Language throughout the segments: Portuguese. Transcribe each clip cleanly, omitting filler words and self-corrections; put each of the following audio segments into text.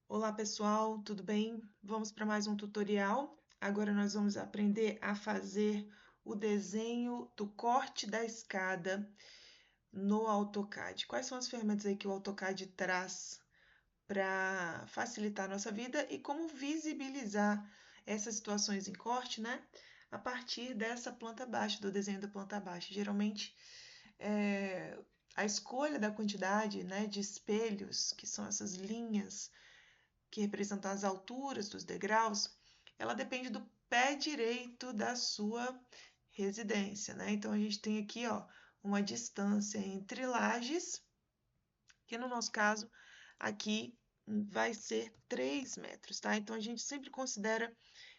Olá pessoal, tudo bem? Vamos para mais um tutorial. Agora nós vamos aprender a fazer o desenho do corte da escada no AutoCAD. Quais são as ferramentas aí que o AutoCAD traz para facilitar a nossa vida e como visibilizar essas situações em corte, né? A partir dessa planta baixa, do desenho da planta baixa. Geralmente, a escolha da quantidade, né, de espelhos, que são essas linhas que representam as alturas dos degraus, ela depende do pé direito da sua residência, né? Então a gente tem aqui, ó, uma distância entre lajes, que no nosso caso aqui vai ser 3 metros, tá? Então a gente sempre considera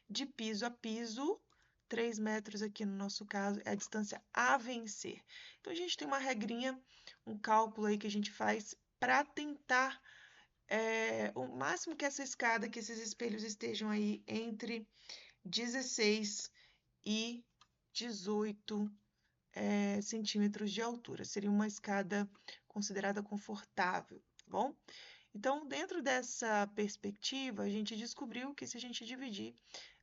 de piso a piso, 3 metros aqui no nosso caso é a distância a vencer. Então a gente tem uma regrinha, um cálculo aí que a gente faz para tentar o máximo que essa escada, que esses espelhos estejam aí entre 16 e 18 centímetros de altura. Seria uma escada considerada confortável, tá bom? Então, dentro dessa perspectiva, a gente descobriu que se a gente dividir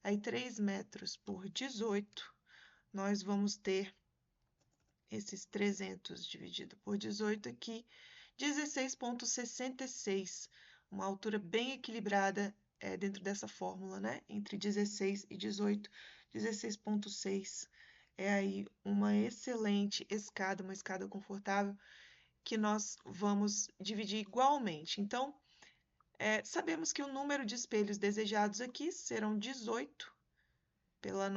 aí 3 metros por 18, nós vamos ter esses 300 dividido por 18 aqui, 16,66, uma altura bem equilibrada dentro dessa fórmula, né? Entre 16 e 18, 16,6 é aí uma excelente escada, uma escada confortável que nós vamos dividir igualmente. Então, sabemos que o número de espelhos desejados aqui serão 18 pelo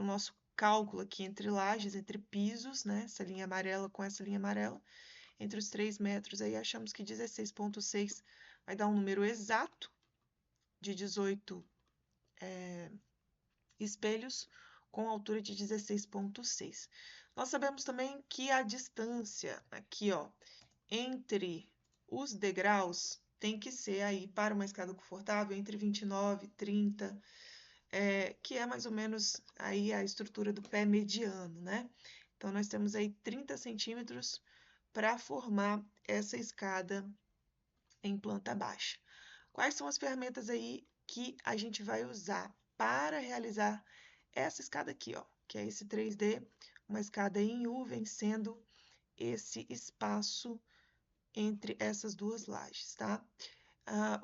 nosso cálculo aqui entre lajes, entre pisos, né? Essa linha amarela com essa linha amarela, entre os 3 metros, aí achamos que 16,6 vai dar um número exato de 18 espelhos com altura de 16,6. Nós sabemos também que a distância aqui, ó, entre os degraus tem que ser aí para uma escada confortável entre 29 e 30, que é mais ou menos aí a estrutura do pé mediano, né? Então, nós temos aí 30 centímetros para formar essa escada em planta baixa. Quais são as ferramentas aí que a gente vai usar para realizar essa escada aqui, ó, que é esse 3D, uma escada em U, vencendo esse espaço entre essas duas lajes, tá?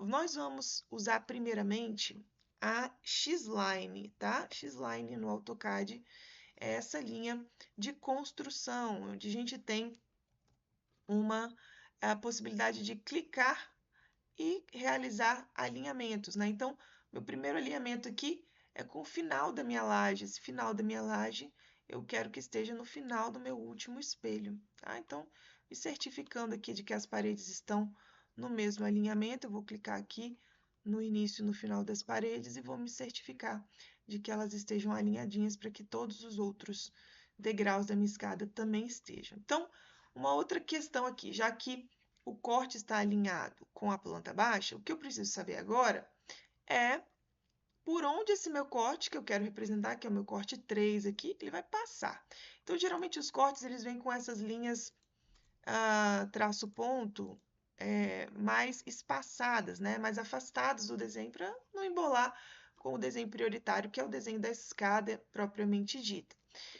Nós vamos usar primeiramente a X-Line, tá? X-Line no AutoCAD é essa linha de construção, onde a gente tem a possibilidade de clicar e realizar alinhamentos, né? Então, meu primeiro alinhamento aqui é com o final da minha laje. Esse final da minha laje, eu quero que esteja no final do meu último espelho, tá? Então, me certificando aqui de que as paredes estão no mesmo alinhamento, eu vou clicar aqui no início e no final das paredes e vou me certificar de que elas estejam alinhadinhas para que todos os outros degraus da minha escada também estejam. Então, uma outra questão aqui, já que o corte está alinhado com a planta baixa, o que eu preciso saber agora é por onde esse meu corte, que eu quero representar, que é o meu corte 3 aqui, ele vai passar. Então, geralmente os cortes eles vêm com essas linhas traço ponto mais espaçadas, né? Mais afastadas do desenho, para não embolar com o desenho prioritário, que é o desenho da escada propriamente dita.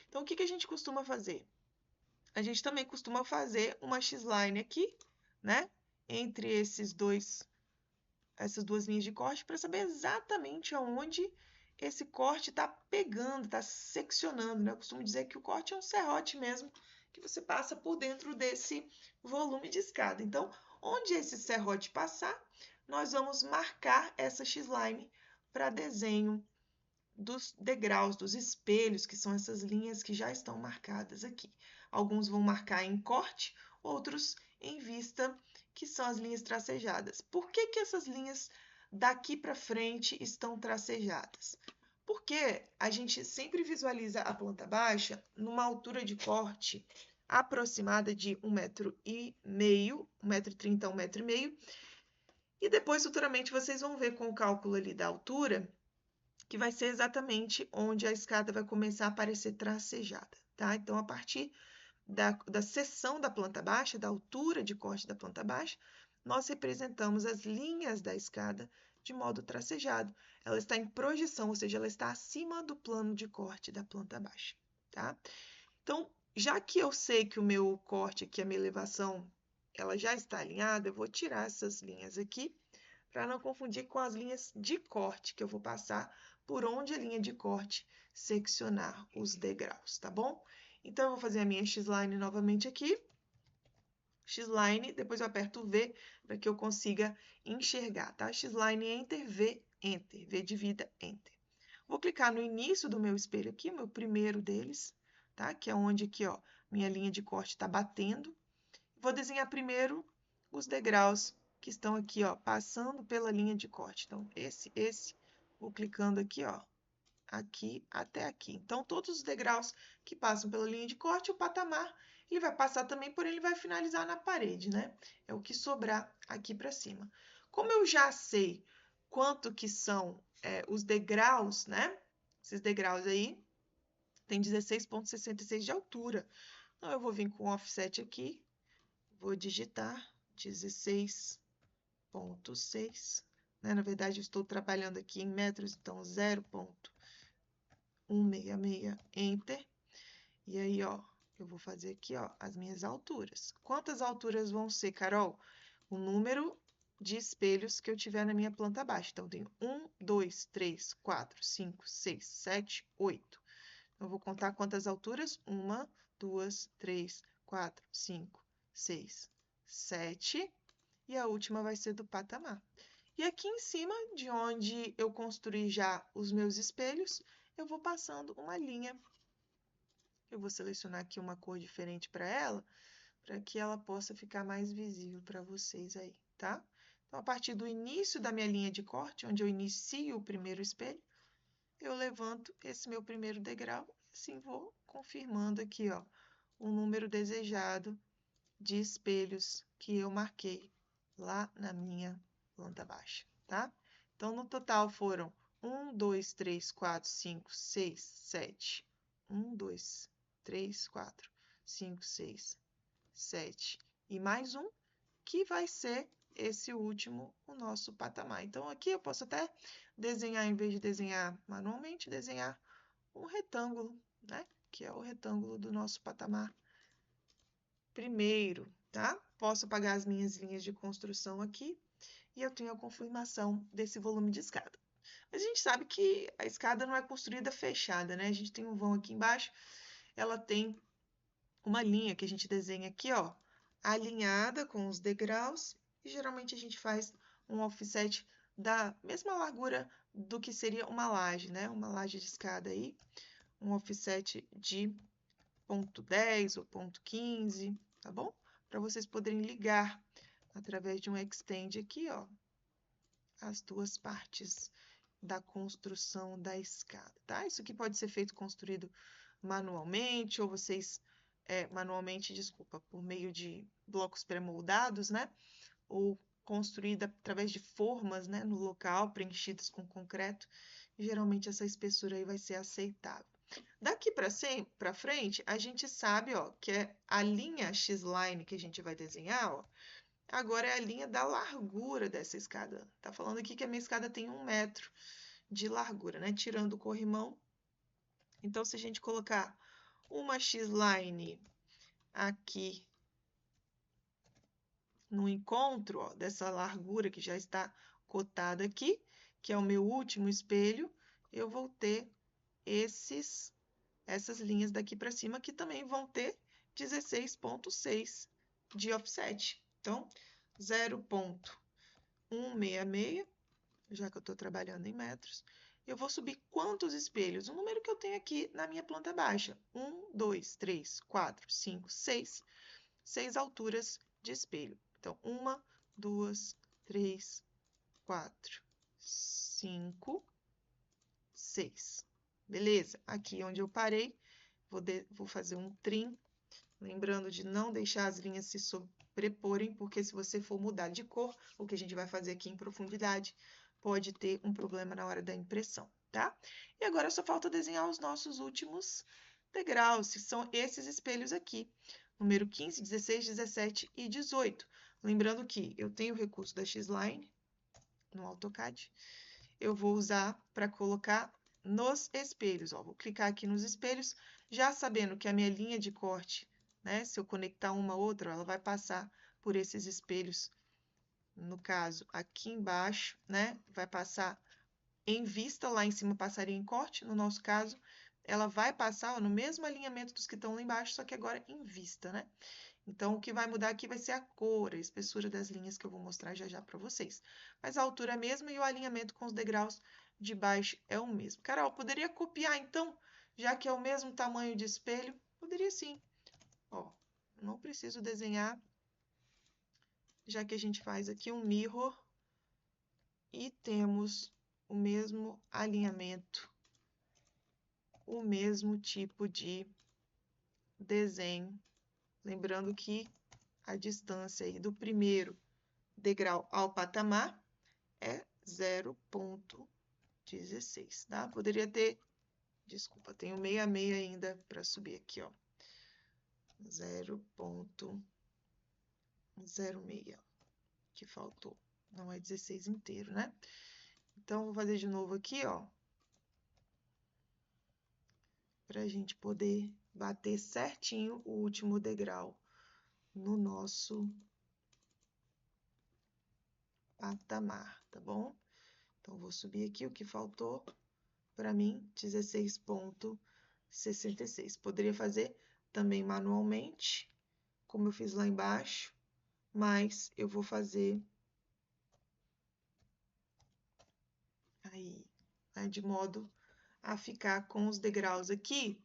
Então, o que a gente costuma fazer? A gente também costuma fazer uma X-line aqui, né? Entre essas duas linhas de corte, para saber exatamente aonde esse corte está pegando, está seccionando, né? Eu costumo dizer que o corte é um serrote mesmo, que você passa por dentro desse volume de escada. Então, onde esse serrote passar, nós vamos marcar essa X-line para desenho dos degraus, dos espelhos, que são essas linhas que já estão marcadas aqui. Alguns vão marcar em corte, outros em vista, que são as linhas tracejadas. Por que essas linhas daqui para frente estão tracejadas? Porque a gente sempre visualiza a planta baixa numa altura de corte aproximada de 1,5 m, 1,30 m a 1,5 m, e depois futuramente vocês vão ver com o cálculo ali da altura que vai ser exatamente onde a escada vai começar a aparecer tracejada, tá? Então, a partir da seção da planta baixa, da altura de corte da planta baixa, nós representamos as linhas da escada de modo tracejado. Ela está em projeção, ou seja, ela está acima do plano de corte da planta baixa, tá? Então, já que eu sei que o meu corte aqui, a minha elevação, ela já está alinhada, eu vou tirar essas linhas aqui, para não confundir com as linhas de corte que eu vou passar por onde a linha de corte seccionar os degraus, tá bom? Então, eu vou fazer a minha X-line novamente aqui. X-line, depois eu aperto o V para que eu consiga enxergar, tá? X-line, Enter, V, Enter. V de vida, Enter. Vou clicar no início do meu espelho aqui, meu primeiro deles, tá? Que é onde aqui, ó, minha linha de corte está batendo. Vou desenhar primeiro os degraus que estão aqui, ó, passando pela linha de corte. Então, esse, vou clicando aqui, ó, aqui até aqui. Então, todos os degraus que passam pela linha de corte, o patamar, ele vai passar também, porém ele vai finalizar na parede, né? É o que sobrar aqui para cima. Como eu já sei quanto que são os degraus, né? Esses degraus aí, tem 16,66 de altura. Então, eu vou vir com o offset aqui, vou digitar 16,6, né? Na verdade, eu estou trabalhando aqui em metros, então 0,166, Enter. E aí, ó, eu vou fazer aqui, ó, as minhas alturas. Quantas alturas vão ser, Carol? O número de espelhos que eu tiver na minha planta baixa. Então, tenho 1, 2, 3, 4, 5, 6, 7, 8. Eu vou contar quantas alturas? 1, 2, 3, 4, 5, 6, 7. E a última vai ser do patamar. E aqui em cima, de onde eu construí já os meus espelhos, eu vou passando uma linha. Eu vou selecionar aqui uma cor diferente para ela que ela possa ficar mais visível para vocês aí, tá? Então, a partir do início da minha linha de corte, onde eu inicio o primeiro espelho, eu levanto esse meu primeiro degrau, assim vou confirmando aqui, ó, o número desejado de espelhos que eu marquei lá na minha planta baixa, tá? Então, no total foram 1, 2, 3, 4, 5, 6, 7. 1, 2, 3, 4, 5, 6, 7. E mais um, que vai ser esse último, o nosso patamar. Então, aqui eu posso até desenhar, em vez de desenhar manualmente, desenhar um retângulo, né? Que é o retângulo do nosso patamar primeiro, tá? Posso apagar as minhas linhas de construção aqui e eu tenho a confirmação desse volume de escada. Mas a gente sabe que a escada não é construída fechada, né? A gente tem um vão aqui embaixo, ela tem uma linha que a gente desenha aqui, ó, alinhada com os degraus, e geralmente a gente faz um offset da mesma largura do que seria uma laje, né? Uma laje de escada aí, um offset de 0,10 ou 0,15, tá bom? Para vocês poderem ligar através de um extend aqui, ó, as duas partes da construção da escada, tá? Isso aqui pode ser construído manualmente, ou vocês, manualmente, desculpa, por meio de blocos pré-moldados, né? Ou construída através de formas, né, no local, preenchidas com concreto. E, geralmente, essa espessura aí vai ser aceitável. Daqui para frente, a gente sabe, ó, que é a linha X-line que a gente vai desenhar, ó, agora é a linha da largura dessa escada. Tá falando aqui que a minha escada tem 1 metro de largura, né? Tirando o corrimão. Então, se a gente colocar uma X-line aqui no encontro, ó, dessa largura que já está cotada aqui, que é o meu último espelho, eu vou ter essas linhas daqui para cima que também vão ter 16,6 de offset. Então, 0,166, já que eu estou trabalhando em metros, eu vou subir quantos espelhos? O número que eu tenho aqui na minha planta baixa. 1, 2, 3, 4, 5, 6. 6 alturas de espelho. Então, 1, 2, 3, 4, 5, 6. Beleza? Aqui onde eu parei, vou fazer um trim, lembrando de não deixar as linhas se sobreporem, porque se você for mudar de cor, o que a gente vai fazer aqui em profundidade, pode ter um problema na hora da impressão, tá? E agora só falta desenhar os nossos últimos degraus, que são esses espelhos aqui, número 15, 16, 17 e 18. Lembrando que eu tenho o recurso da X-Line no AutoCAD, eu vou usar para colocar nos espelhos. Ó, vou clicar aqui nos espelhos, já sabendo que a minha linha de corte, né, se eu conectar uma a outra, ela vai passar por esses espelhos. No caso, aqui embaixo, né, vai passar em vista, lá em cima passaria em corte, no nosso caso, ela vai passar ó, no mesmo alinhamento dos que estão lá embaixo, só que agora em vista, né? Então, o que vai mudar aqui vai ser a cor, a espessura das linhas que eu vou mostrar já já para vocês. Mas a altura é a mesma e o alinhamento com os degraus de baixo é o mesmo. Carol, poderia copiar então, já que é o mesmo tamanho de espelho? Poderia sim. Ó, não preciso desenhar, já que a gente faz aqui um mirror e temos o mesmo alinhamento, o mesmo tipo de desenho. Lembrando que a distância aí do primeiro degrau ao patamar é 0,16, tá? Poderia ter, desculpa, tenho 66 ainda para subir aqui, ó. 0,06, que faltou. Não é 16 inteiro, né? Então, vou fazer de novo aqui, ó. Para a gente poder bater certinho o último degrau no nosso patamar, tá bom? Então, vou subir aqui o que faltou para mim, 16,66. Poderia fazer também manualmente, como eu fiz lá embaixo, mas eu vou fazer aí, né, de modo a ficar com os degraus aqui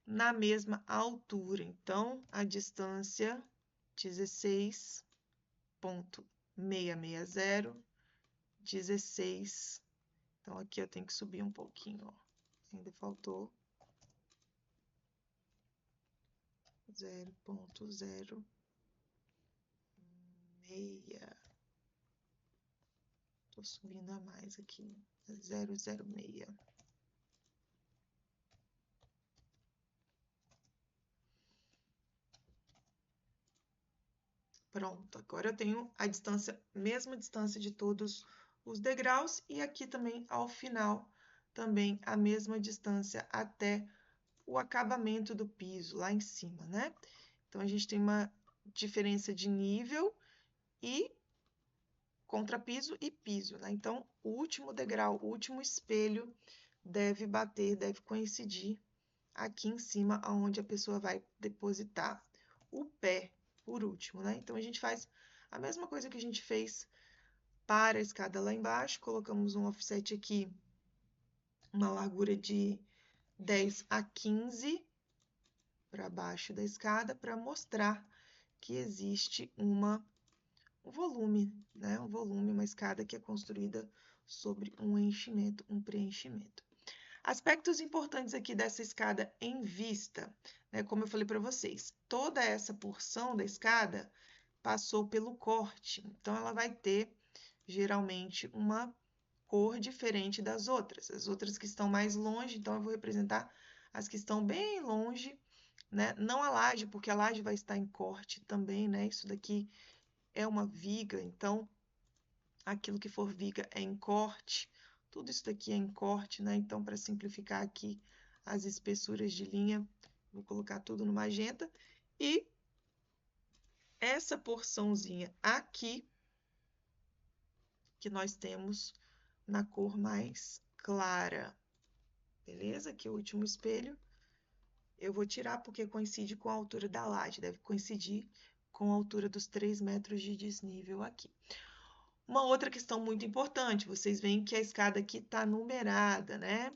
na mesma altura. Então, a distância 16,660, 16. Então, aqui eu tenho que subir um pouquinho, ó. Ainda faltou 0,06. Tô subindo a mais aqui, 0,06. Pronto, agora eu tenho a distância, mesma distância de todos os degraus, e aqui também, ao final, também a mesma distância até o acabamento do piso, lá em cima, né? Então, a gente tem uma diferença de nível e contrapiso e piso, né? Então, o último degrau, o último espelho deve bater, deve coincidir aqui em cima, onde a pessoa vai depositar o pé por último, né? Então, a gente faz a mesma coisa que a gente fez para a escada lá embaixo, colocamos um offset aqui, uma largura de 10 a 15 para baixo da escada, para mostrar que existe um volume, né? Um volume, uma escada que é construída sobre um enchimento, um preenchimento. Aspectos importantes aqui dessa escada em vista, né? Como eu falei para vocês, toda essa porção da escada passou pelo corte, então ela vai ter geralmente uma cor diferente das outras. As outras que estão mais longe, então eu vou representar as que estão bem longe, né? Não a laje, porque a laje vai estar em corte também, né? Isso daqui é uma viga, então aquilo que for viga é em corte. Tudo isso daqui é em corte, né? Então, para simplificar aqui as espessuras de linha, vou colocar tudo no magenta. E essa porçãozinha aqui, que nós temos na cor mais clara. Beleza? Aqui é o último espelho. Eu vou tirar porque coincide com a altura da laje, deve coincidir com a altura dos 3 metros de desnível aqui. Uma outra questão muito importante, vocês veem que a escada aqui está numerada, né?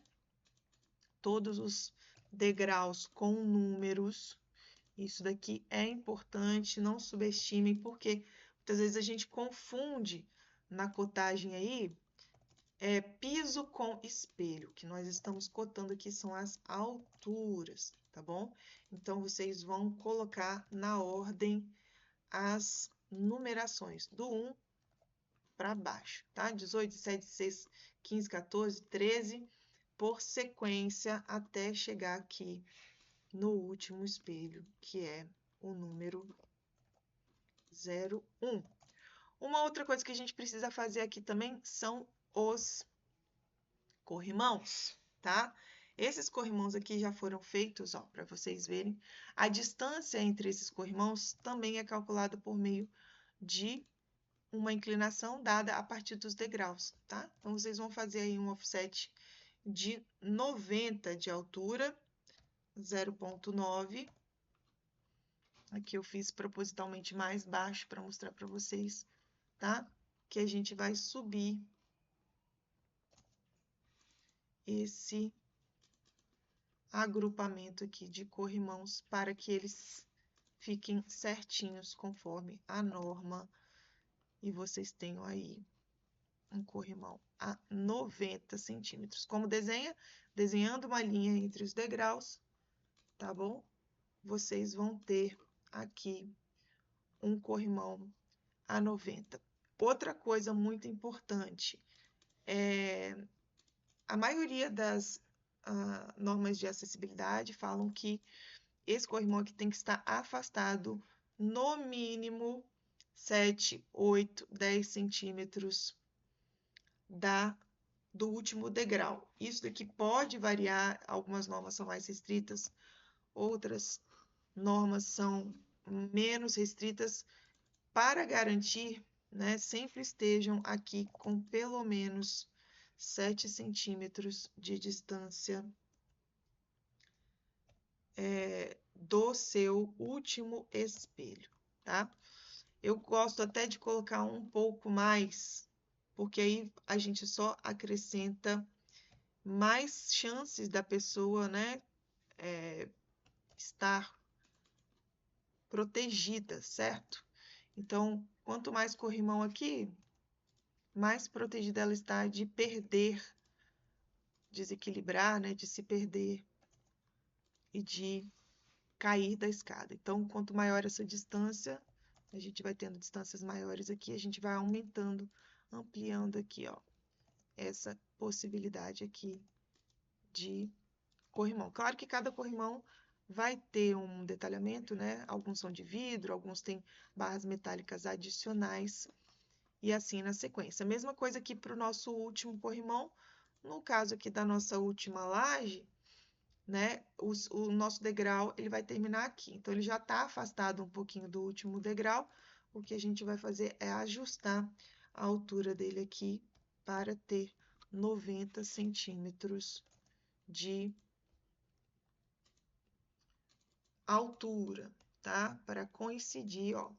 Todos os degraus com números. Isso daqui é importante, não subestimem, porque muitas vezes a gente confunde na cotagem aí piso com espelho. O que nós estamos cotando aqui são as alturas, tá bom? Então, vocês vão colocar na ordem as numerações, do 1 para baixo, tá? 18, 17, 16, 15, 14, 13, por sequência, até chegar aqui no último espelho, que é o número 0,1. Uma outra coisa que a gente precisa fazer aqui também são os corrimãos, tá? Esses corrimãos aqui já foram feitos, ó, para vocês verem. A distância entre esses corrimãos também é calculada por meio de uma inclinação dada a partir dos degraus, tá? Então, vocês vão fazer aí um offset de 90 de altura, 0,9. Aqui eu fiz propositalmente mais baixo para mostrar para vocês, tá? Que a gente vai subir esse agrupamento aqui de corrimãos para que eles fiquem certinhos conforme a norma e vocês tenham aí um corrimão a 90 centímetros. Como desenha? Desenhando uma linha entre os degraus, tá bom? Vocês vão ter aqui um corrimão a 90. Outra coisa muito importante, a maioria das normas de acessibilidade falam que esse corrimão aqui tem que estar afastado no mínimo 7, 8, 10 centímetros do último degrau. Isso daqui pode variar, algumas normas são mais restritas, outras normas são menos restritas, para garantir, né, sempre estejam aqui com pelo menos 7 centímetros de distância do seu último espelho, tá? Eu gosto até de colocar um pouco mais, porque aí a gente só acrescenta mais chances da pessoa, né, estar protegida, certo? Então, quanto mais corrimão aqui, mais protegida ela está de perder, desequilibrar, né, de se perder e de cair da escada. Então, quanto maior essa distância, a gente vai tendo distâncias maiores aqui, a gente vai aumentando, ampliando aqui, ó, essa possibilidade aqui de corrimão. Claro que cada corrimão vai ter um detalhamento, né? Alguns são de vidro, alguns têm barras metálicas adicionais, e assim na sequência. Mesma coisa aqui para o nosso último corrimão. No caso aqui da nossa última laje, né? O nosso degrau ele vai terminar aqui. Então, ele já está afastado um pouquinho do último degrau. O que a gente vai fazer é ajustar a altura dele aqui para ter 90 centímetros de altura, tá? Para coincidir, ó,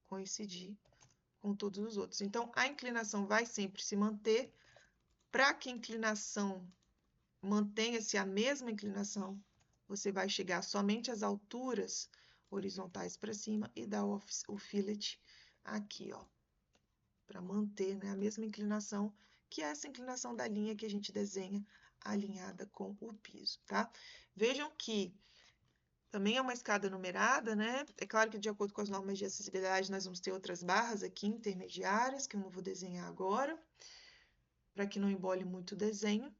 coincidir com todos os outros. Então, a inclinação vai sempre se manter. Para que a inclinação mantenha-se a mesma inclinação, você vai chegar somente às alturas horizontais para cima e dar o fillet aqui, ó, para manter, né, a mesma inclinação, que é essa inclinação da linha que a gente desenha alinhada com o piso, tá? Vejam que também é uma escada numerada, né? É claro que de acordo com as normas de acessibilidade, nós vamos ter outras barras aqui intermediárias, que eu não vou desenhar agora, para que não embole muito o desenho,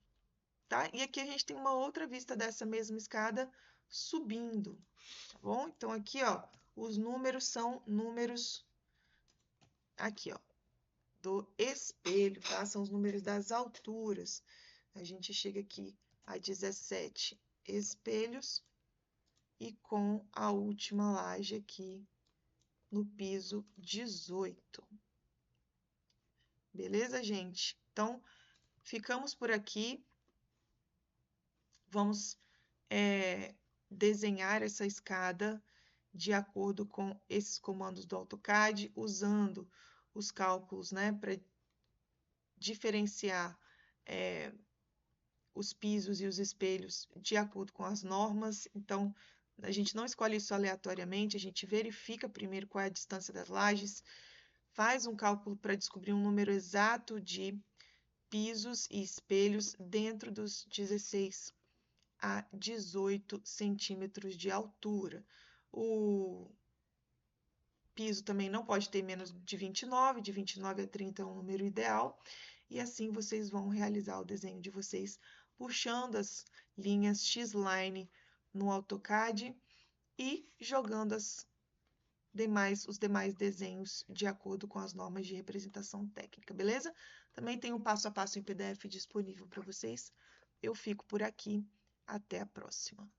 tá? E aqui a gente tem uma outra vista dessa mesma escada subindo, tá bom? Então, aqui, ó, os números são números aqui, ó, do espelho, tá? São os números das alturas. A gente chega aqui a 17 espelhos e com a última laje aqui no piso 18. Beleza, gente? Então, ficamos por aqui. Vamos desenhar essa escada de acordo com esses comandos do AutoCAD, usando os cálculos, né, para diferenciar os pisos e os espelhos de acordo com as normas. Então, a gente não escolhe isso aleatoriamente, a gente verifica primeiro qual é a distância das lajes, faz um cálculo para descobrir um número exato de pisos e espelhos dentro dos 16 a 18 centímetros de altura. O piso também não pode ter menos de 29 a 30 é um número ideal, e assim vocês vão realizar o desenho de vocês puxando as linhas X-line no AutoCAD e jogando as os demais desenhos de acordo com as normas de representação técnica, beleza? Também tem um passo a passo em PDF disponível para vocês. Eu fico por aqui. Até a próxima.